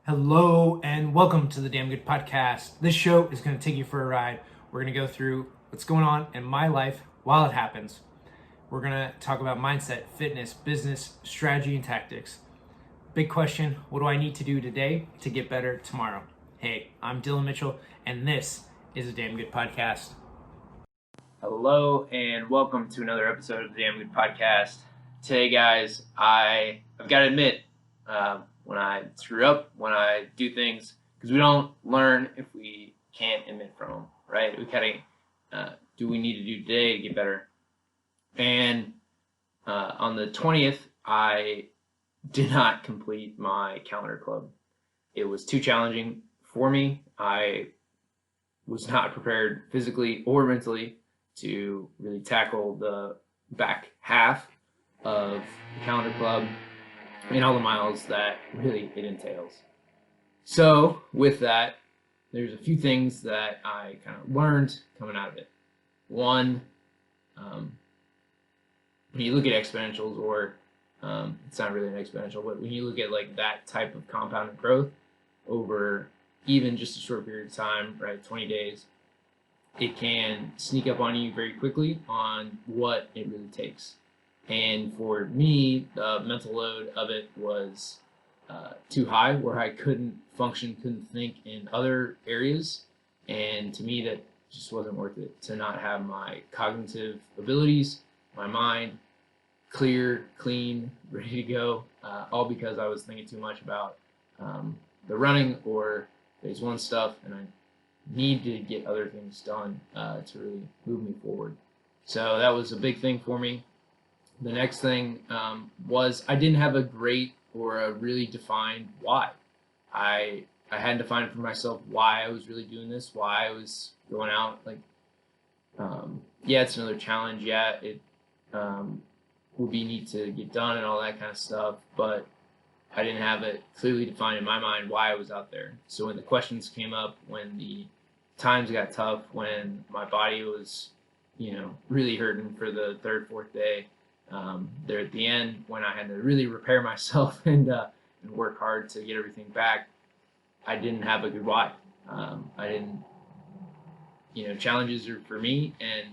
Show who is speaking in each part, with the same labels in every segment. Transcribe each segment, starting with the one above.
Speaker 1: Hello and welcome to the Damn Good Podcast. This show is going to take you for a ride. We're going to go through what's going on in my life while it happens. We're going to talk about mindset, fitness, business, strategy, and tactics. Big question, what do I need to do today to get better tomorrow? Hey, I'm Dylan Mitchell, and this is a Damn Good Podcast.
Speaker 2: Hello and welcome to another episode of the Damn Good Podcast. Today, guys, I've got to admit, when I screw up, when I do things, because we don't learn if we can't admit from them, right? We kind of do what we need to do today to get better. And on the 20th, I did not complete my calendar club. It was too challenging for me. I was not prepared physically or mentally to really tackle the back half of the calendar club and all the miles that really it entails. So with that, there's a few things that I kind of learned coming out of it. One, when you look at exponentials, or it's not really an exponential, but when you look at like that type of compounded growth over even just a short period of time, right, 20 days, it can sneak up on you very quickly on what it really takes. And for me, the mental load of it was too high, where I couldn't function, couldn't think in other areas. And to me, that just wasn't worth it, to not have my cognitive abilities, my mind clear, clean, ready to go, all because I was thinking too much about the running or phase one stuff, and I need to get other things done to really move me forward. So that was a big thing for me. The next thing was I didn't have a great or a really defined why. I hadn't defined for myself why I was really doing this, why I was going out. Like, yeah, it's another challenge. Yeah, it would be neat to get done and all that kind of stuff, but I didn't have it clearly defined in my mind why I was out there. So when the questions came up, when the times got tough, when my body was, really hurting for the third, fourth day, there at the end, when I had to really repair myself and work hard to get everything back, I didn't have a good why. I didn't, challenges are for me, and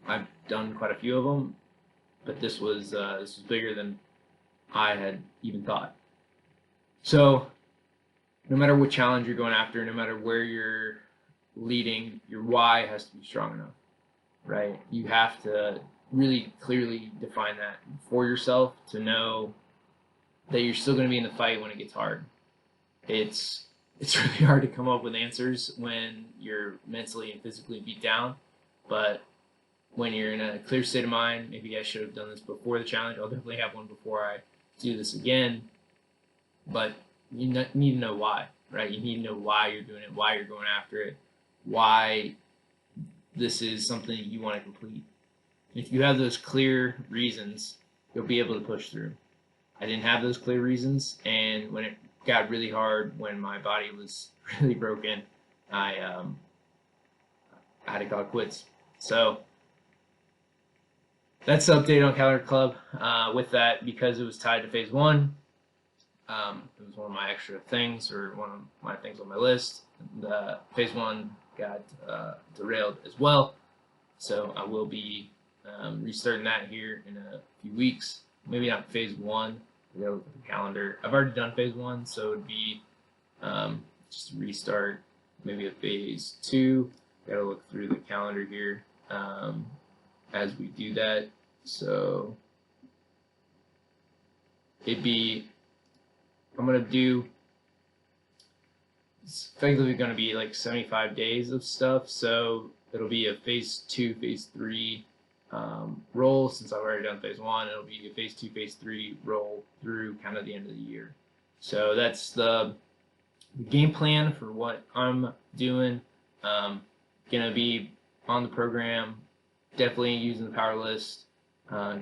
Speaker 2: I've done quite a few of them, but this was bigger than I had even thought. So no matter what challenge you're going after, no matter where you're leading, your why has to be strong enough, right? You have to really clearly define that for yourself to know that you're still going to be in the fight when it gets hard. It's really hard to come up with answers when you're mentally and physically beat down, but when you're in a clear state of mind, maybe I should have done this before the challenge. I'll definitely have one before I do this again, but you need to know why, right? You need to know why you're doing it, why you're going after it, why this is something you want to complete. If you have those clear reasons, you'll be able to push through. I didn't have those clear reasons, and when it got really hard, when my body was really broken, I had to call it quits. So that's the update on Calendar Club. With that, because it was tied to phase one, it was one of my extra things, or one of my things on my list. The phase one got derailed as well, so I will be restarting that here in a few weeks. Maybe not phase one. I gotta look at the calendar. I've already done phase one, so it would be just a restart. Maybe a phase two. Gotta look through the calendar here as we do that. So I'm gonna do. It's effectively gonna be like 75 days of stuff. So it'll be a phase two, phase three roll. Since I've already done phase one, it'll be a phase two, phase three roll through kind of the end of the year. So that's the game plan for what I'm doing. Gonna be on the program, definitely using the power list,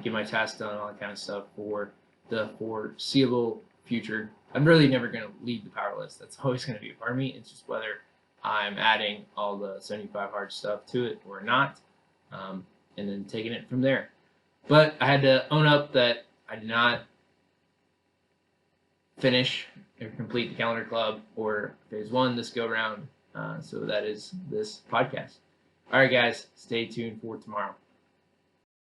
Speaker 2: get my tasks done, all that kind of stuff for the foreseeable future. I'm really never gonna leave the power list. That's always gonna be a part of me. It's just whether I'm adding all the 75 hard stuff to it or not, and then taking it from there. But I had to own up that I did not finish or complete the calendar club or phase 1 this go round. So that is this podcast. All right, guys, stay tuned for tomorrow.